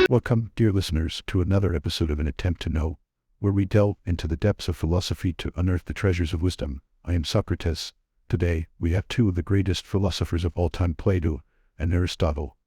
Welcome, dear listeners, to another episode of An Attempt to Know, where we delve into the depths of philosophy to unearth the treasures of wisdom. I am Socrates. Today, we have two of the greatest philosophers of all time, Plato and Aristotle.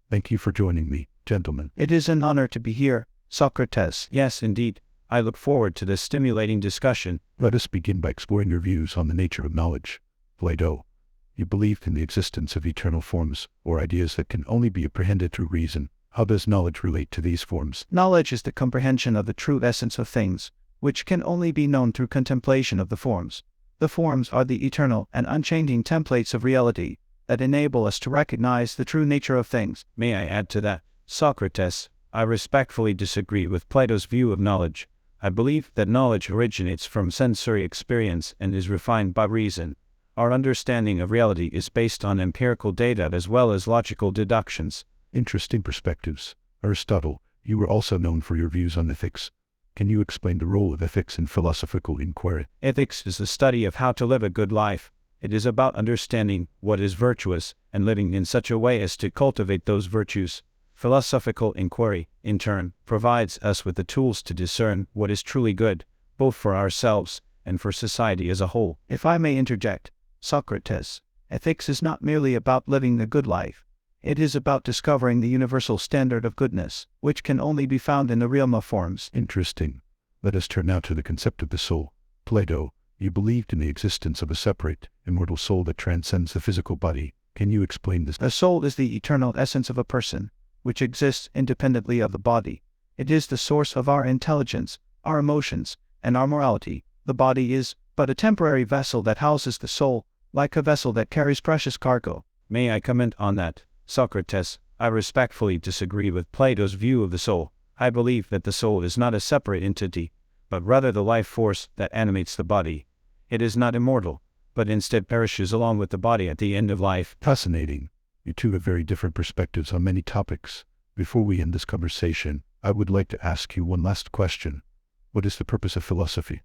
Thank you for joining me, gentlemen. It is an honor to be here, Socrates. Yes, indeed. I look forward to this stimulating discussion. Let us begin by exploring your views on the nature of knowledge. Plato, you believed in the existence of eternal forms, or ideas that can only be apprehended through reason. How does knowledge relate to these forms? Knowledge is the comprehension of the true essence of things, which can only be known through contemplation of the forms. The forms are the eternal and unchanging templates of reality that enable us to recognize the true nature of things. May I add to that, Socrates, I respectfully disagree with Plato's view of knowledge. I believe that knowledge originates from sensory experience and is refined by reason. Our understanding of reality is based on empirical data as well as logical deductions. Interesting perspectives. Aristotle, you were also known for your views on ethics. Can you explain the role of ethics in philosophical inquiry? Ethics is the study of how to live a good life. It is about understanding what is virtuous and living in such a way as to cultivate those virtues. Philosophical inquiry, in turn, provides us with the tools to discern what is truly good, both for ourselves and for society as a whole. If I may interject, Socrates, ethics is not merely about living the good life. It is about discovering the universal standard of goodness, which can only be found in the realm of forms. Interesting. Let us turn now to the concept of the soul. Plato, you believed in the existence of a separate, immortal soul that transcends the physical body. Can you explain this? The soul is the eternal essence of a person, which exists independently of the body. It is the source of our intelligence, our emotions, and our morality. The body is but a temporary vessel that houses the soul, like a vessel that carries precious cargo. May I comment on that? Socrates, I respectfully disagree with Plato's view of the soul. I believe that the soul is not a separate entity, but rather the life force that animates the body. It is not immortal, but instead perishes along with the body at the end of life. Fascinating. You two have very different perspectives on many topics. Before we end this conversation, I would like to ask you one last question. What is the purpose of philosophy?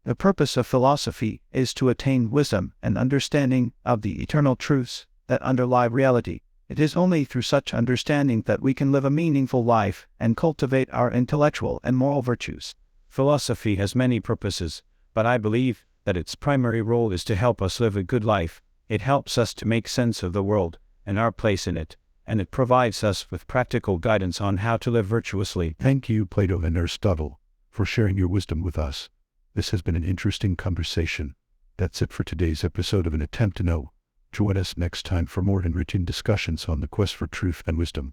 The purpose of philosophy is to attain wisdom and understanding of the eternal truths that underlie reality. It is only through such understanding that we can live a meaningful life and cultivate our intellectual and moral virtues. Philosophy has many purposes, but I believe that its primary role is to help us live a good life. It helps us to make sense of the world and our place in it, and it provides us with practical guidance on how to live virtuously. Thank you, Plato and Aristotle, for sharing your wisdom with us. This has been an interesting conversation. That's it for today's episode of An Attempt to Know. Join us next time for more enriching discussions on the quest for truth and wisdom.